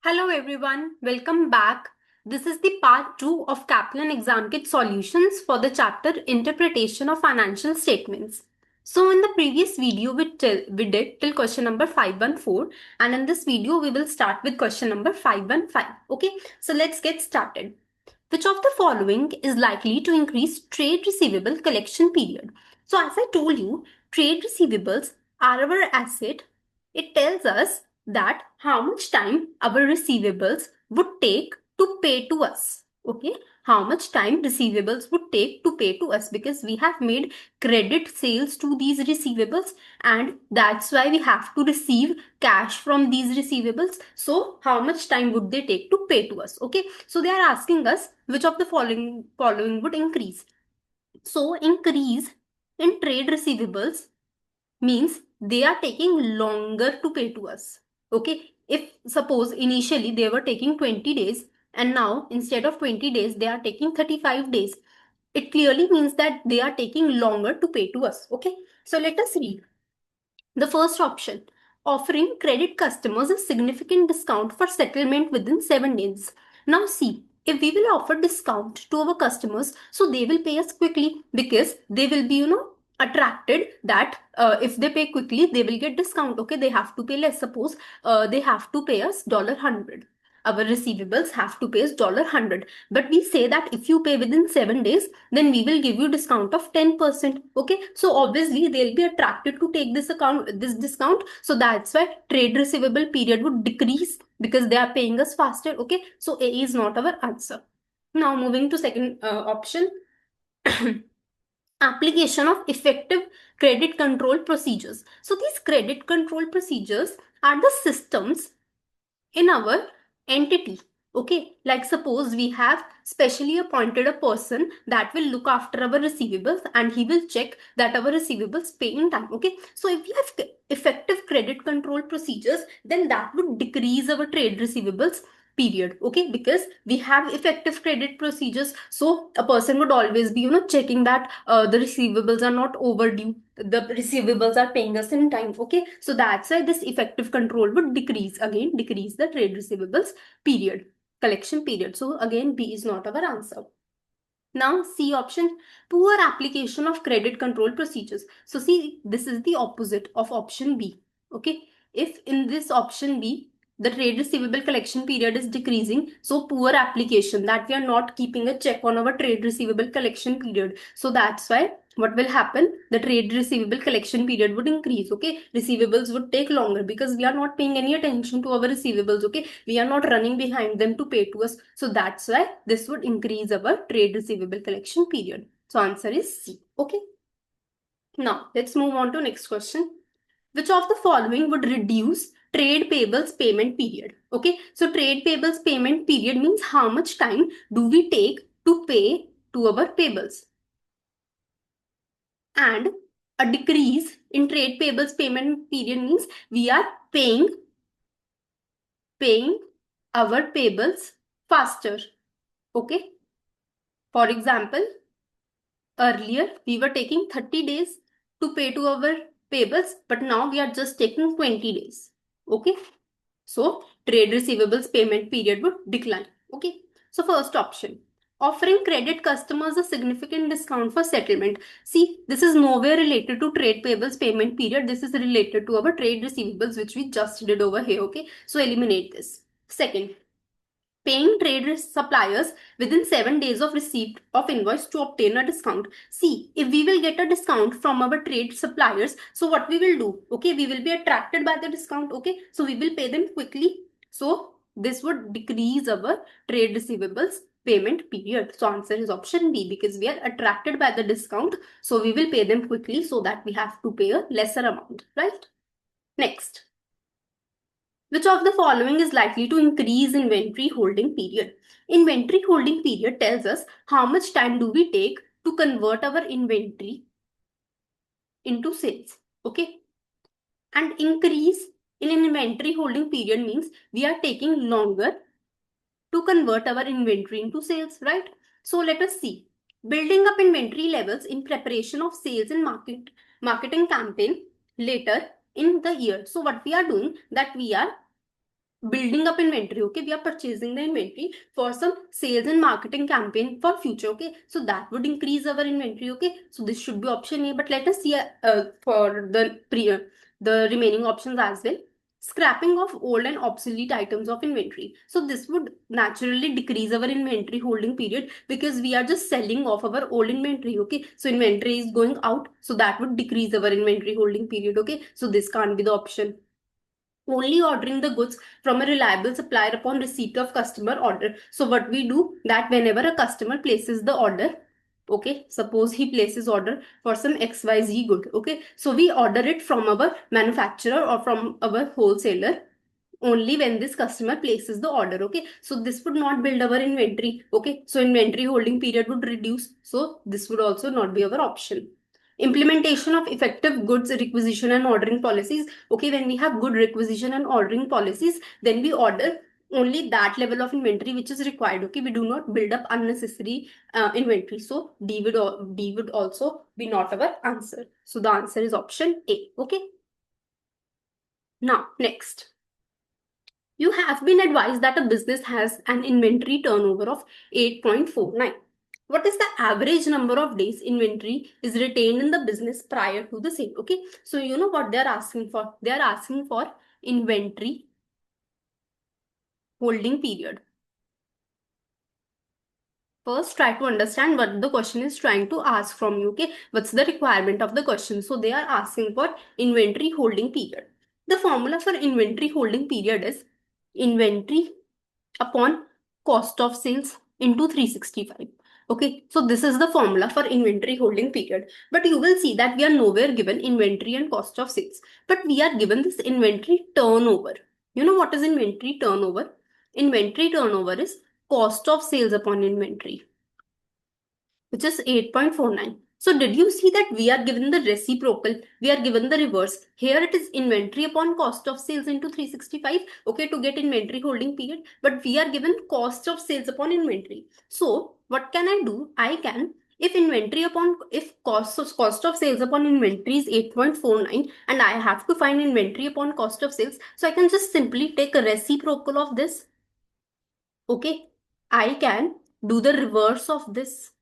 Hello everyone, welcome back. This is the part 2 of Kaplan Exam Kit solutions for the chapter Interpretation of Financial Statements. So in the previous video we did till question number 514, and in this video we will start with question number 515. Okay, so let's get started. Which of the following is likely to increase trade receivable collection period? So as I told you, trade receivables are our asset. It tells us that how much time our receivables would take to pay to us. Okay, how much time receivables would take to pay to us, because we have made credit sales to these receivables, and that's why we have to receive cash from these receivables. So how much time would they take to pay to us? Okay, so they are asking us which of the following would increase. So increase in trade receivables means they are taking longer to pay to us. Okay, if suppose initially they were taking 20 days and now instead of 20 days they are taking 35 days, it clearly means that they are taking longer to pay to us. Okay, so let us read the first option. Offering credit customers a significant discount for settlement within 7 days. Now see, if we will offer discount to our customers, so they will pay us quickly, because they will be, attracted that if they pay quickly, they will get discount. Okay, they have to pay less. Suppose they have to pay us $100. Our receivables have to pay us $100. But we say that if you pay within 7 days, then we will give you discount of 10%. Okay, so obviously they'll be attracted to take this discount. So that's why trade receivable period would decrease, because they are paying us faster. Okay, so A is not our answer. Now moving to second option. Application of effective credit control procedures. So these credit control procedures are the systems in our entity. Okay, like suppose we have specially appointed a person that will look after our receivables, and he will check that our receivables pay in time. Okay, so if we have effective credit control procedures, then that would decrease our trade receivables period. Okay, because we have effective credit procedures, so a person would always be checking that the receivables are not overdue, the receivables are paying us in time. Okay, so that's why this effective control would decrease the trade receivables period, collection period. So again, B is not our answer. Now C option, poor application of credit control procedures. So see, this is the opposite of option B. Okay, if in this option B the trade receivable collection period is decreasing, so poor application, that we are not keeping a check on our trade receivable collection period. So that's why what will happen, the trade receivable collection period would increase. Okay, receivables would take longer because we are not paying any attention to our receivables. Okay, we are not running behind them to pay to us. So that's why this would increase our trade receivable collection period. So answer is C. Okay, now let's move on to next question. Which of the following would reduce trade payables payment period? Okay, so trade payables payment period means how much time do we take to pay to our payables. And a decrease in trade payables payment period means we are paying our payables faster. Okay, for example, earlier we were taking 30 days to pay to our payables, but now we are just taking 20 days. Okay, so trade receivables payment period would decline. Okay, so first option, offering credit customers a significant discount for settlement. See, this is nowhere related to trade payables payment period. This is related to our trade receivables, which we just did over here. Okay, so eliminate this. Second, paying trade suppliers within 7 days of receipt of invoice to obtain a discount. See, if we will get a discount from our trade suppliers, so what we will do? Okay, we will be attracted by the discount. Okay, so we will pay them quickly. So this would decrease our trade receivables payment period. So answer is option B, because we are attracted by the discount. So we will pay them quickly so that we have to pay a lesser amount, right? Next. Which of the following is likely to increase inventory holding period? Inventory holding period tells us how much time do we take to convert our inventory into sales. Okay. And increase in an inventory holding period means we are taking longer to convert our inventory into sales, right? So let us see. Building up inventory levels in preparation of sales and marketing campaign later in the year. So what we are doing, that we are building up inventory. Okay, we are purchasing the inventory for some sales and marketing campaign for future. Okay, so that would increase our inventory. Okay, so this should be option A, but let us see for the remaining options as well. Scrapping of old and obsolete items of inventory. So this would naturally decrease our inventory holding period because we are just selling off our old inventory. Okay, so inventory is going out, so that would decrease our inventory holding period. Okay, so this can't be the option. Only ordering the goods from a reliable supplier upon receipt of customer order. So what we do, that whenever a customer places the order, okay, suppose he places order for some XYZ good, okay, so we order it from our manufacturer or from our wholesaler only when this customer places the order. Okay, so this would not build our inventory. Okay, so inventory holding period would reduce, so this would also not be our option. Implementation of effective goods requisition and ordering policies. Okay, when we have good requisition and ordering policies, then we order only that level of inventory which is required. Okay, we do not build up unnecessary inventory. So D would also be not our answer. So the answer is option A. Okay, now next, you have been advised that a business has an inventory turnover of 8.49. What is the average number of days inventory is retained in the business prior to the sale? Okay, so you know what they're asking for? They're asking for inventory holding period. First, try to understand what the question is trying to ask from you. Okay, what's the requirement of the question? So they are asking for inventory holding period. The formula for inventory holding period is inventory upon cost of sales into 365. Okay, so this is the formula for inventory holding period. But you will see that we are nowhere given inventory and cost of sales, but we are given this inventory turnover. You know what is inventory turnover? Inventory turnover is cost of sales upon inventory, which is 8.49. So did you see that we are given the reciprocal, we are given the reverse. Here it is inventory upon cost of sales into 365, okay, to get inventory holding period, but we are given cost of sales upon inventory. So what can I do? I can, if cost of sales upon inventory is 8.49 and I have to find inventory upon cost of sales, so I can just simply take a reciprocal of this. Okay, I can do the reverse of this.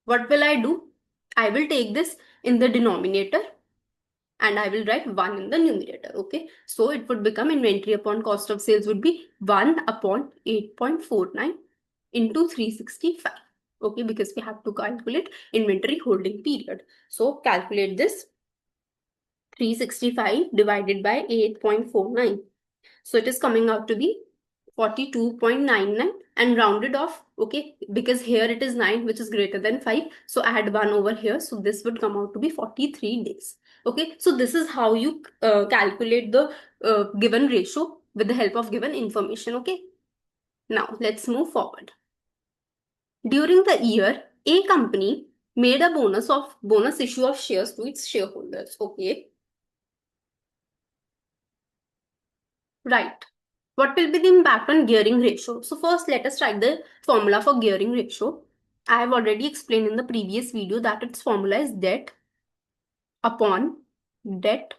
What will I do? I will take this in the denominator and I will write 1 in the numerator. Okay, so it would become inventory upon cost of sales would be 1 upon 8.49 into 365. Okay, because we have to calculate inventory holding period. So calculate this, 365 divided by 8.49. So it is coming out to be 42.99 and rounded off. Okay, because here it is 9 which is greater than 5, so add 1 over here, so this would come out to be 43 days. Okay, so this is how you calculate the given ratio with the help of given information. Okay, now let's move forward. During the year, a company made a bonus issue of shares to its shareholders. Okay, right. What will be the impact on gearing ratio? So first, let us write the formula for gearing ratio. I have already explained in the previous video that its formula is debt upon debt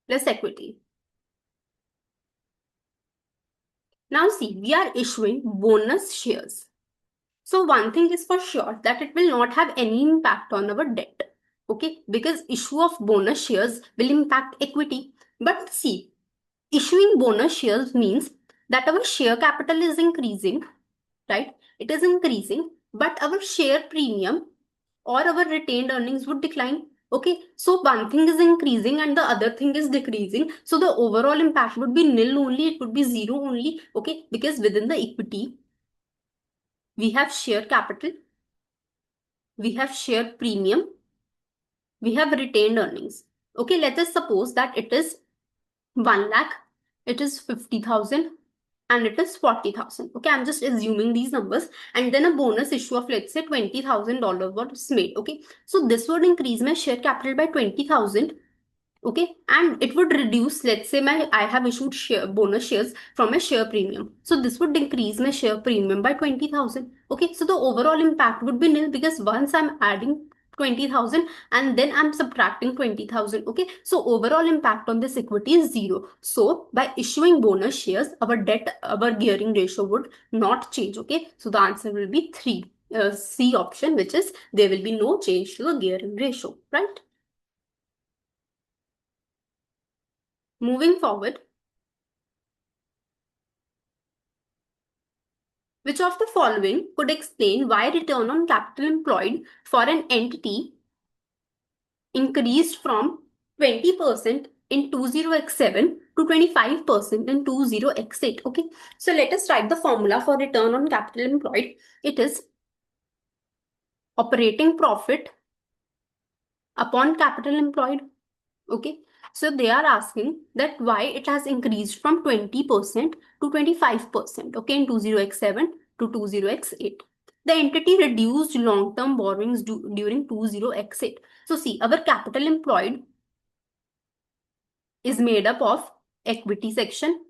plus equity. Now see, we are issuing bonus shares. So one thing is for sure that it will not have any impact on our debt. Okay, because issue of bonus shares will impact equity. But see, issuing bonus shares means that our share capital is increasing, right? It is increasing, but our share premium or our retained earnings would decline. Okay, so one thing is increasing and the other thing is decreasing. So the overall impact would be nil only, it would be zero only. Okay, because within the equity, we have share capital, we have share premium, we have retained earnings. Okay, let us suppose that it is 1 lakh, it is 50,000, and it is 40,000. Okay, I'm just assuming these numbers, and then a bonus issue of let's say $20,000 was made. Okay, so this would increase my share capital by 20,000. Okay, and it would reduce, let's say I have issued bonus shares from a share premium, so this would increase my share premium by 20,000. Okay, so the overall impact would be nil because once I'm adding 20,000 and then I'm subtracting 20,000. Okay, so overall impact on this equity is 0. So by issuing bonus shares, our gearing ratio would not change. Okay, so the answer will be 3. C option, which is there will be no change to the gearing ratio, right? Moving forward, which of the following could explain why return on capital employed for an entity increased from 20% in 20x7 to 25% in 20x8? Okay, so let us write the formula for return on capital employed. It is operating profit upon capital employed. Okay, so they are asking that why it has increased from 20% to 25%, okay, in 20x7 to 20x8. The entity reduced long-term borrowings during 20x8. So see, our capital employed is made up of equity section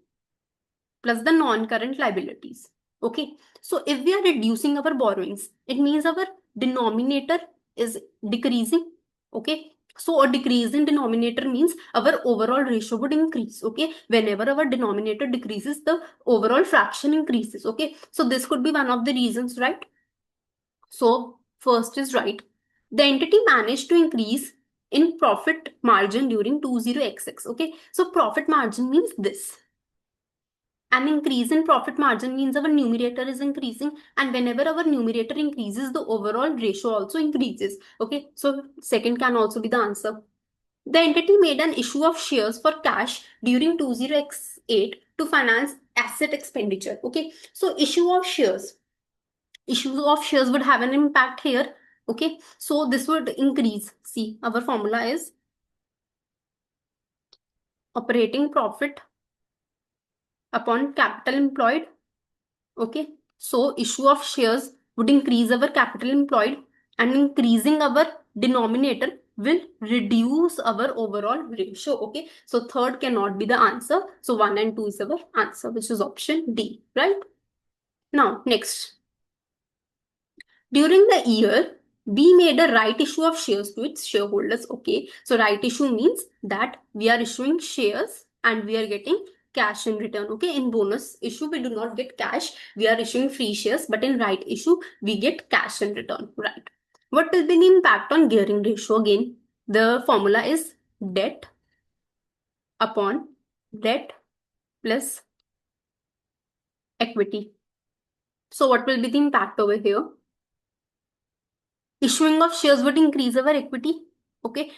plus the non-current liabilities. Okay, so if we are reducing our borrowings, it means our denominator is decreasing. Okay, so a decrease in denominator means our overall ratio would increase. Okay, whenever our denominator decreases, the overall fraction increases. Okay, so this could be one of the reasons, right? So first is right. The entity managed to increase in profit margin during 20xx. Okay, so profit margin means this. An increase in profit margin means our numerator is increasing, and whenever our numerator increases, the overall ratio also increases. Okay, so second can also be the answer. The entity made an issue of shares for cash during 20x8 to finance asset expenditure. Okay, so issue of shares. Issue of shares would have an impact here. Okay, so this would increase. See, our formula is operating profit upon capital employed. Okay, so issue of shares would increase our capital employed, and increasing our denominator will reduce our overall ratio. Okay, so third cannot be the answer. So 1 and 2 is our answer, which is option D, right? Now, next. During the year, B made a right issue of shares to its shareholders. Okay, so right issue means that we are issuing shares and we are getting cash in return. Okay, in bonus issue, we do not get cash, we are issuing free shares, but in right issue, we get cash in return, right? What will be the impact on gearing ratio? Again, the formula is debt upon debt plus equity. So what will be the impact over here? Issuing of shares would increase our equity. Okay,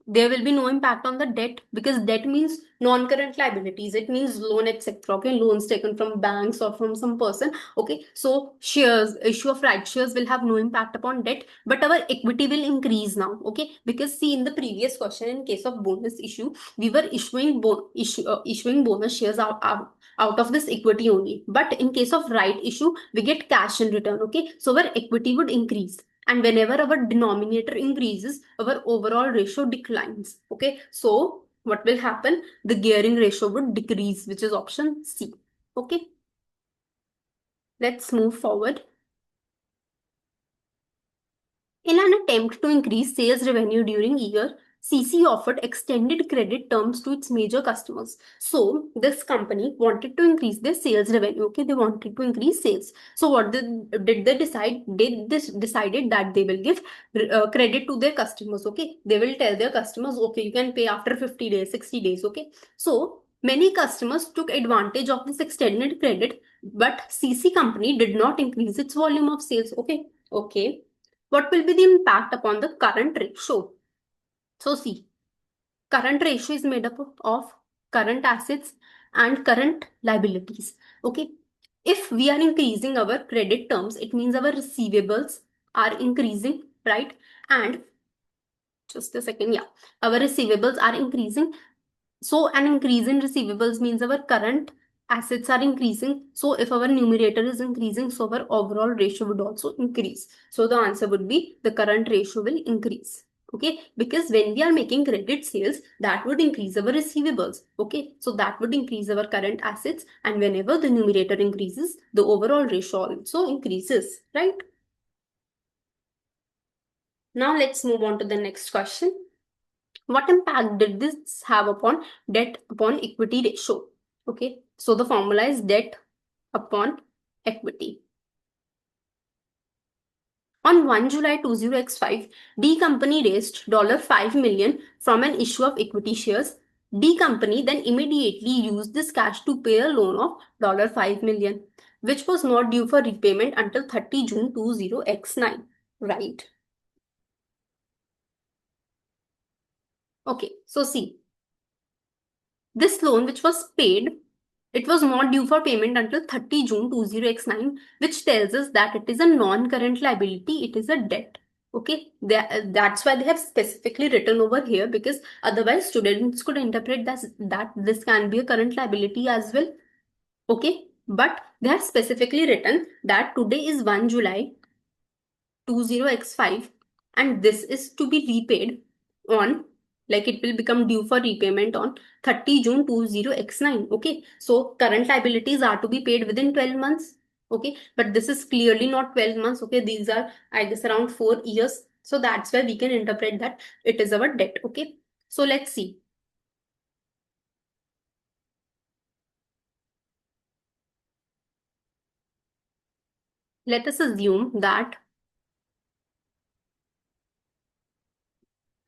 there will be no impact on the debt because debt means non-current liabilities. It means loan, etc. Okay, loans taken from banks or from some person. Okay, so shares, issue of right shares will have no impact upon debt, but our equity will increase now. Okay, because see, in the previous question, in case of bonus issue, we were issuing bonus shares out of this equity only. But in case of right issue, we get cash in return. Okay, so our equity would increase, and whenever our denominator increases, our overall ratio declines. Okay, so what will happen? The gearing ratio would decrease, which is option C. Okay, let's move forward. In an attempt to increase sales revenue during year, CC offered extended credit terms to its major customers. So this company wanted to increase their sales revenue. Okay, they wanted to increase sales. So what did they decide? They decided that they will give credit to their customers. Okay, they will tell their customers, okay, you can pay after 50 days, 60 days. Okay, so many customers took advantage of this extended credit, but CC company did not increase its volume of sales. Okay. What will be the impact upon the current ratio? So see, current ratio is made up of current assets and current liabilities. Okay, if we are increasing our credit terms, it means our receivables are increasing, right? And just a second, yeah, our receivables are increasing. So an increase in receivables means our current assets are increasing. So if our numerator is increasing, so our overall ratio would also increase. So the answer would be the current ratio will increase. Okay, because when we are making credit sales, that would increase our receivables. Okay, so that would increase our current assets, and whenever the numerator increases, the overall ratio also increases, right? Now let's move on to the next question. What impact did this have upon debt upon equity ratio? Okay, so the formula is debt upon equity. On 1 July 20x5, D Company raised $5 million from an issue of equity shares. D Company then immediately used this cash to pay a loan of $5 million, which was not due for repayment until 30 June 20x9. Right. Okay, so see, this loan which was paid, it was not due for payment until 30 June 20x9, which tells us that it is a non-current liability, it is a debt. Okay, that's why they have specifically written over here, because otherwise students could interpret that this can be a current liability as well. Okay, but they have specifically written that today is 1 July 20x5 and this is to be repaid on, like it will become due for repayment on 30 June 20x9. Okay, so current liabilities are to be paid within 12 months. Okay, but this is clearly not 12 months. Okay, these are, I guess, around 4 years. So that's where we can interpret that it is our debt. Okay, so let's see. Let us assume that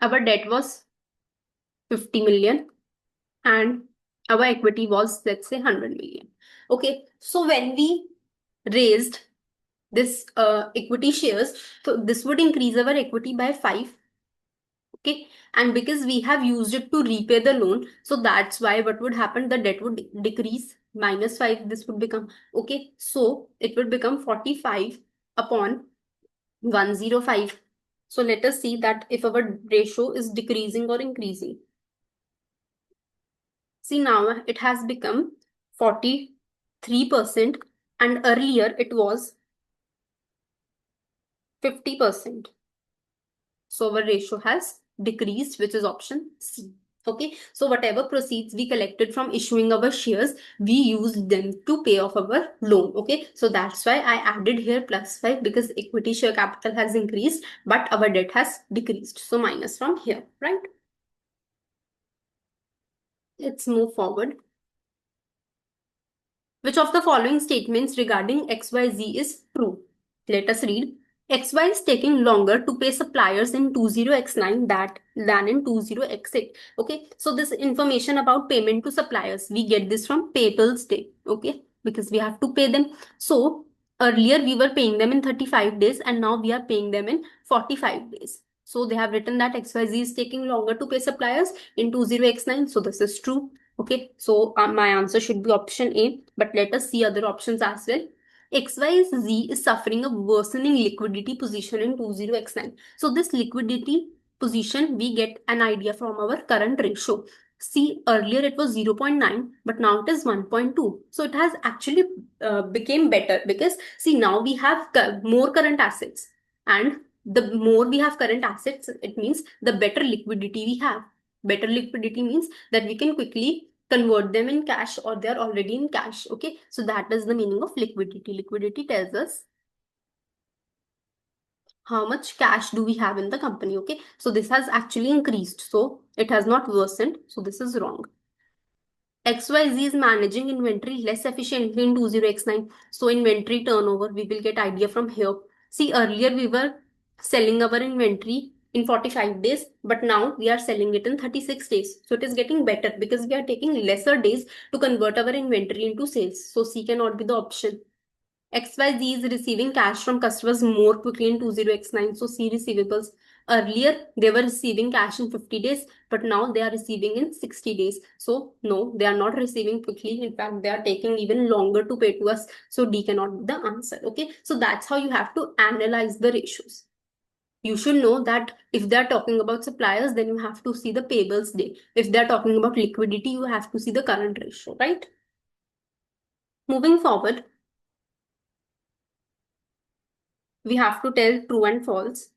our debt was 50 million and our equity was, let's say, 100 million. Okay, so when we raised this equity shares, so this would increase our equity by 5. Okay, and because we have used it to repay the loan, so that's why what would happen, the debt would decrease, minus 5 this would become. Okay, so it would become 45 upon 105. So let us see that if our ratio is decreasing or increasing. See, now it has become 43% and earlier it was 50%. So our ratio has decreased, which is option C. Okay, so whatever proceeds we collected from issuing our shares, we used them to pay off our loan. Okay, so that's why I added here plus 5, because equity share capital has increased, but our debt has decreased. So minus from here, right? Let's move forward. Which of the following statements regarding XYZ is true? Let us read. XY is taking longer to pay suppliers in 20x9 than in 20x8. Okay, so this information about payment to suppliers, we get this from payables day. Okay, because we have to pay them. So earlier we were paying them in 35 days and now we are paying them in 45 days. So they have written that XYZ is taking longer to pay suppliers in 20x9. So this is true. Okay, so my answer should be option A, but let us see other options as well. XYZ is suffering a worsening liquidity position in 20x9. So this liquidity position, we get an idea from our current ratio. See, earlier it was 0.9, but now it is 1.2. So it has actually became better, because see, now we have more current assets, and the more we have current assets, it means the better liquidity we have. Better liquidity means that we can quickly convert them in cash, or they're already in cash. Okay, so that is the meaning of liquidity. Liquidity tells us how much cash do we have in the company. Okay, so this has actually increased, so it has not worsened, so this is wrong. XYZ is managing inventory less efficiently in 20x9. So inventory turnover, we will get idea from here. See, earlier we were selling our inventory in 45 days, but now we are selling it in 36 days. So it is getting better because we are taking lesser days to convert our inventory into sales. So C cannot be the option. XYZ is receiving cash from customers more quickly in 20x9. So C receivables. Earlier, they were receiving cash in 50 days, but now they are receiving in 60 days. So no, they are not receiving quickly. In fact, they are taking even longer to pay to us. So D cannot be the answer. Okay, so that's how you have to analyze the ratios. You should know that if they're talking about suppliers, then you have to see the payables day. If they're talking about liquidity, you have to see the current ratio, right? Moving forward, we have to tell true and false.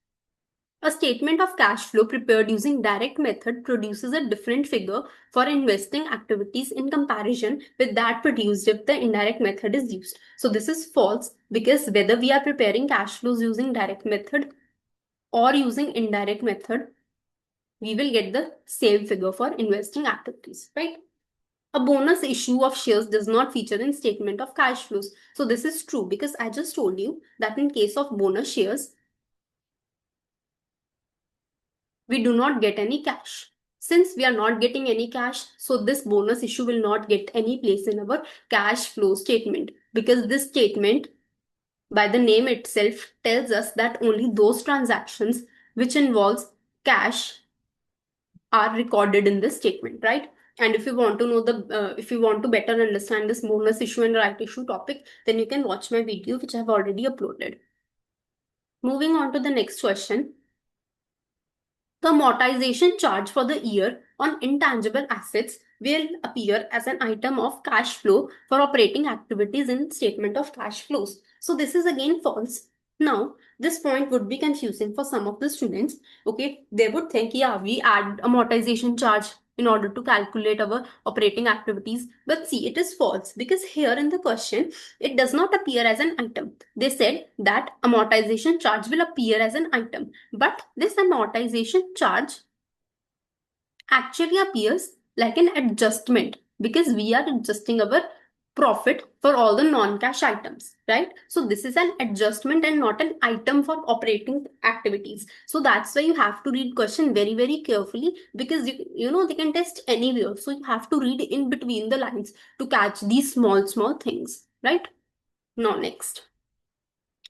A statement of cash flow prepared using direct method produces a different figure for investing activities in comparison with that produced if the indirect method is used. So this is false, because whether we are preparing cash flows using direct method or using indirect method, we will get the same figure for investing activities, right? A bonus issue of shares does not feature in statement of cash flows. So this is true because I just told you that in case of bonus shares, we do not get any cash. Since we are not getting any cash, so this bonus issue will not get any place in our cash flow statement, because this statement by the name itself tells us that only those transactions which involves cash are recorded in this statement, right? And if you want to know if you want to better understand this bonus issue and right issue topic, then you can watch my video which I have already uploaded. Moving on to the next question. The amortization charge for the year on intangible assets will appear as an item of cash flow for operating activities in statement of cash flows. So this is again false. Now, this point would be confusing for some of the students. Okay, they would think, yeah, we add amortization charge in order to calculate our operating activities. But see, it is false because here in the question, it does not appear as an item. They said that amortization charge will appear as an item, but this amortization charge actually appears like an adjustment because we are adjusting our profit for all the non-cash items, right? So this is an adjustment and not an item for operating activities. So that's why you have to read question very, very carefully, because you know they can test anywhere. So you have to read in between the lines to catch these small, small things, right? Now next.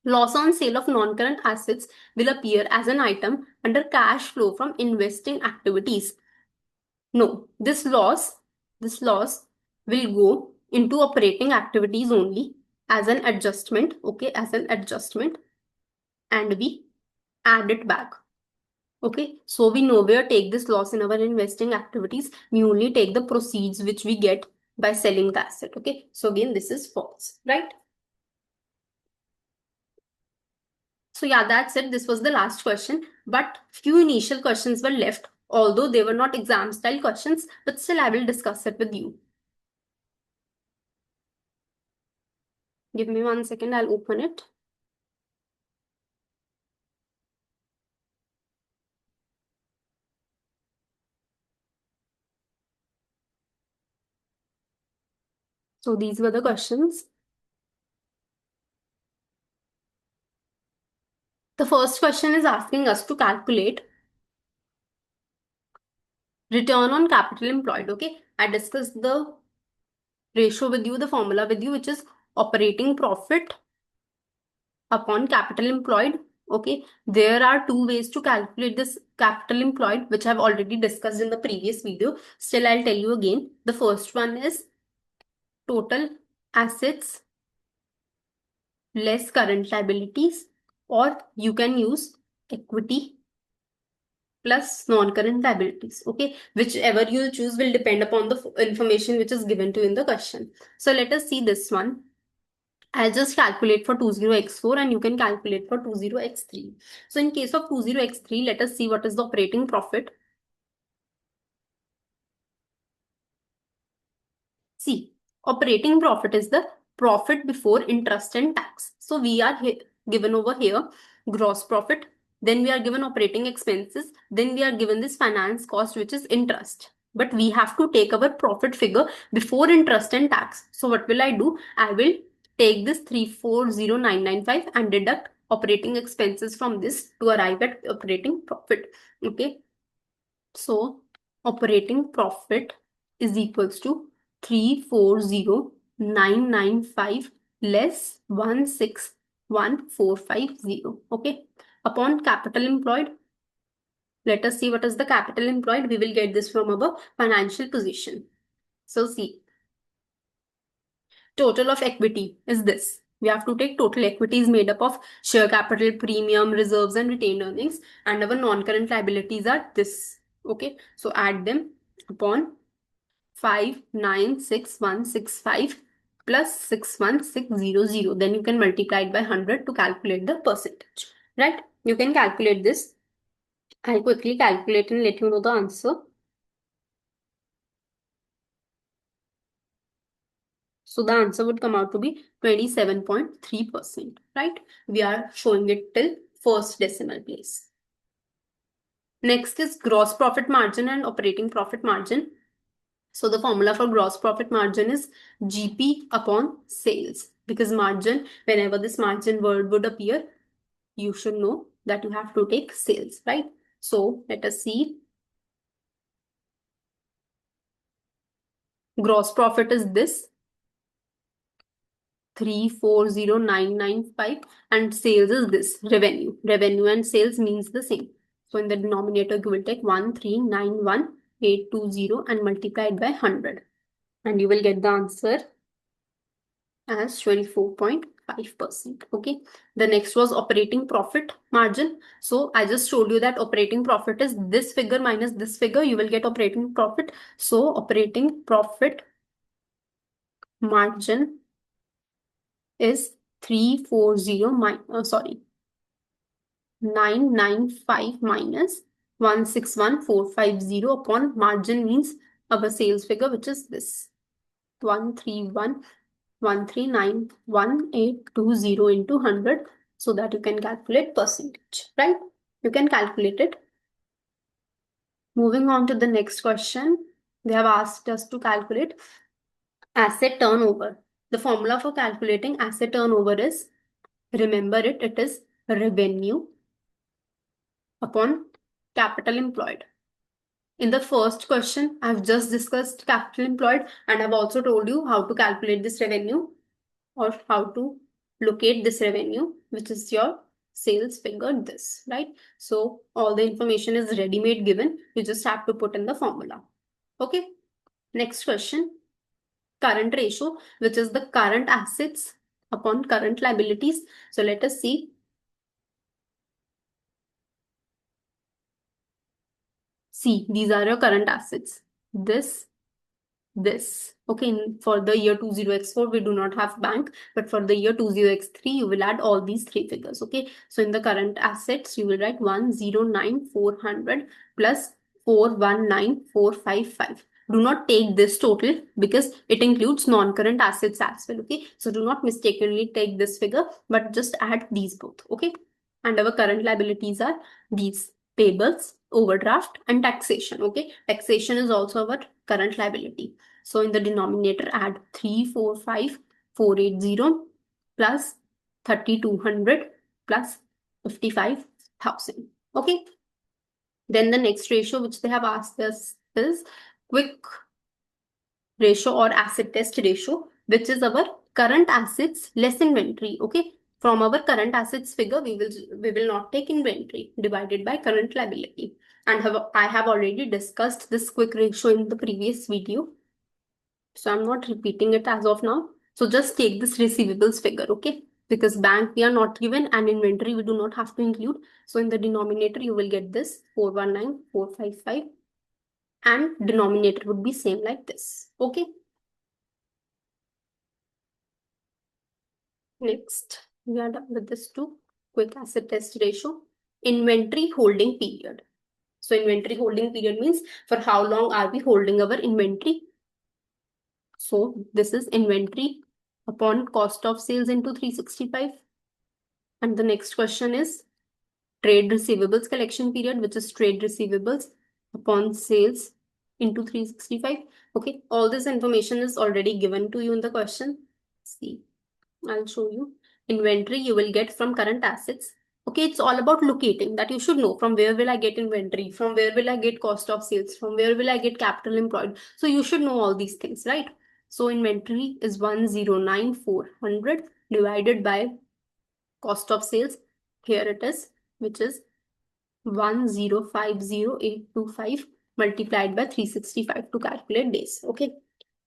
Loss on sale of non-current assets will appear as an item under cash flow from investing activities. No, this loss will go into operating activities only as an adjustment, okay, as an adjustment, and we add it back. Okay, so we nowhere take this loss in our investing activities. We only take the proceeds which we get by selling the asset. Okay, so again, this is false, right? So yeah, that's it. This was the last question, but few initial questions were left, although they were not exam style questions, but still I will discuss it with you. Give me 1 second, I'll open it. So these were the questions. The first question is asking us to calculate return on capital employed. Okay, I discussed the ratio with you, the formula with you, which is operating profit upon capital employed. Okay, there are two ways to calculate this capital employed, which I've already discussed in the previous video. Still, I'll tell you again. The first one is total assets less current liabilities, or you can use equity plus non-current liabilities. Okay, whichever you choose will depend upon the information which is given to you in the question. So let us see this one. I'll just calculate for 20x4 and you can calculate for 20x3. So in case of 20x3, let us see what is the operating profit. See, operating profit is the profit before interest and tax. So we are given over here gross profit, then we are given operating expenses, then we are given this finance cost, which is interest. But we have to take our profit figure before interest and tax. So what will I do? I will take this 340995 and deduct operating expenses from this to arrive at operating profit. Okay. So operating profit is equals to 340995 less 161450. Okay. Upon capital employed, let us see what is the capital employed. We will get this from our financial position. So see, total of equity is this. We have to take total equity is made up of share capital, premium, reserves, and retained earnings. And our non-current liabilities are this. Okay. So add them upon 596165 plus 61600. Then you can multiply it by 100 to calculate the percentage. Right? You can calculate this. I'll quickly calculate and let you know the answer. So the answer would come out to be 27.3%, right? We are showing it till first decimal place. Next is gross profit margin and operating profit margin. So the formula for gross profit margin is GP upon sales, because margin, whenever this margin word would appear, you should know that you have to take sales, right? So let us see. Gross profit is this 340,995, and sales is this revenue. Revenue and sales means the same. So in the denominator, you will take 1391820 and multiply it by 100. And you will get the answer as 24.5%. Okay. The next was operating profit margin. So I just told you that operating profit is this figure minus this figure. You will get operating profit. So operating profit margin is 995 minus 161450 upon margin means our sales figure, which is this 131,139,1820 into 100, so that you can calculate percentage, right? You can calculate it. Moving on to the next question, they have asked us to calculate asset turnover. The formula for calculating asset turnover is, remember it, it is revenue upon capital employed. In the first question, I've just discussed capital employed, and I've also told you how to calculate this revenue or how to locate this revenue, which is your sales figure, this, right? So all the information is ready-made given. You just have to put in the formula. Okay. Next question, current ratio, which is the current assets upon current liabilities. So let us see. See, these are your current assets. This. Okay, for the year 20x4, we do not have bank, but for the year 20x3, you will add all these three figures. Okay, so in the current assets, you will write 109,400 plus 419,455. Do not take this total because it includes non-current assets as well. Okay, so do not mistakenly take this figure, but just add these both. Okay, and our current liabilities are these: payables, overdraft, and taxation. Okay, taxation is also our current liability. So in the denominator, add 345,480 plus 3,200 plus 55,000. Okay. Then the next ratio which they have asked us is quick ratio or acid test ratio, which is our current assets less inventory. Okay. From our current assets figure, we will not take inventory divided by current liability. And I have already discussed this quick ratio in the previous video, so I'm not repeating it as of now. So just take this receivables figure, okay? Because bank we are not given and inventory we do not have to include. So in the denominator, you will get this 419,455 and denominator would be same like this, okay? Next, we are done with this too. Quick asset test ratio. Inventory holding period. So inventory holding period means for how long are we holding our inventory. So this is inventory upon cost of sales into 365. And the next question is trade receivables collection period, which is trade receivables upon sales into 365. Okay, all this information is already given to you in the question. See, I'll show you. Inventory you will get from current assets. Okay, it's all about locating that you should know from where will I get inventory, from where will I get cost of sales, from where will I get capital employed. So you should know all these things, right? So inventory is 109,400 divided by cost of sales. Here it is, which is 1050825 multiplied by 365 to calculate days. Okay.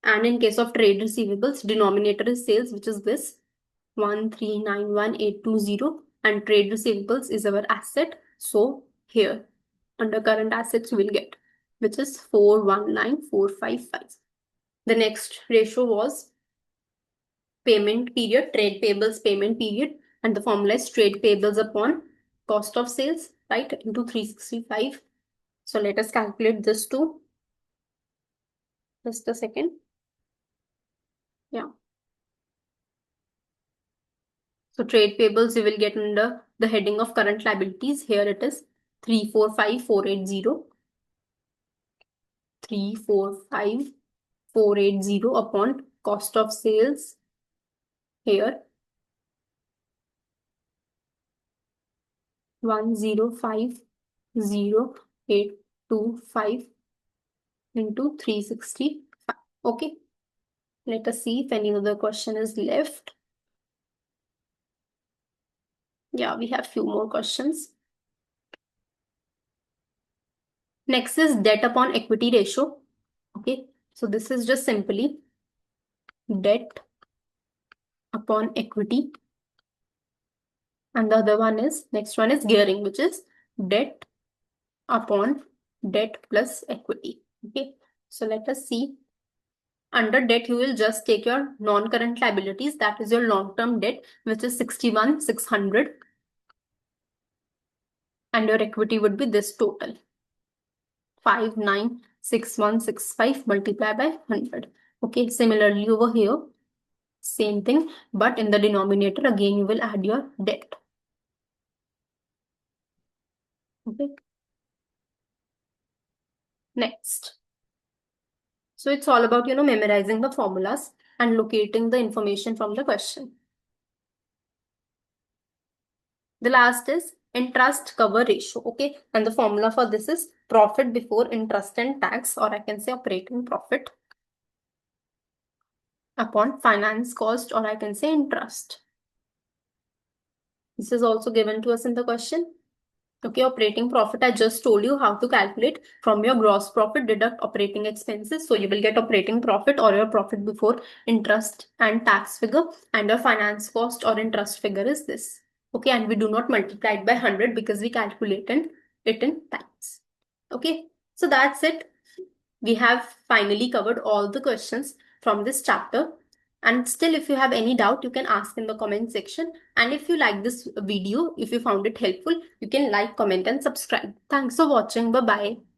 And in case of trade receivables, denominator is sales, which is this 1391820, and trade receivables is our asset. So here under current assets, you will get, which is 419,455. The next ratio was payment period, trade payables payment period, and the formula is trade payables upon cost of sales, right, into 365. So let us calculate this too. Just a second. Yeah. So trade payables you will get under the heading of current liabilities. Here it is 345480. 345480 upon cost of sales here 1050,825 into 365. Okay, let us see if any other question is left. Yeah, we have few more questions. Next is debt upon equity ratio. Okay, so this is just simply debt upon equity, and the other one is, next one is gearing, which is debt upon debt plus equity. Okay, so let us see. Under debt, you will just take your non-current liabilities, that is your long-term debt, which is 61,600, and your equity would be this total 596165 multiplied by 100. Okay, similarly over here, same thing, but in the denominator again you will add your debt. Okay, next. So it's all about, memorizing the formulas and locating the information from the question. The last is interest cover ratio. Okay, and the formula for this is profit before interest and tax, or I can say operating profit upon finance cost, or I can say interest. This is also given to us in the question. Okay, operating profit, I just told you how to calculate. From your gross profit, deduct operating expenses. So you will get operating profit or your profit before interest and tax figure, and your finance cost or interest figure is this. Okay, and we do not multiply it by 100 because we calculated it in times. Okay, so that's it. We have finally covered all the questions from this chapter. And still, if you have any doubt, you can ask in the comment section. And if you like this video, if you found it helpful, you can like, comment, and subscribe. Thanks for watching. Bye-bye.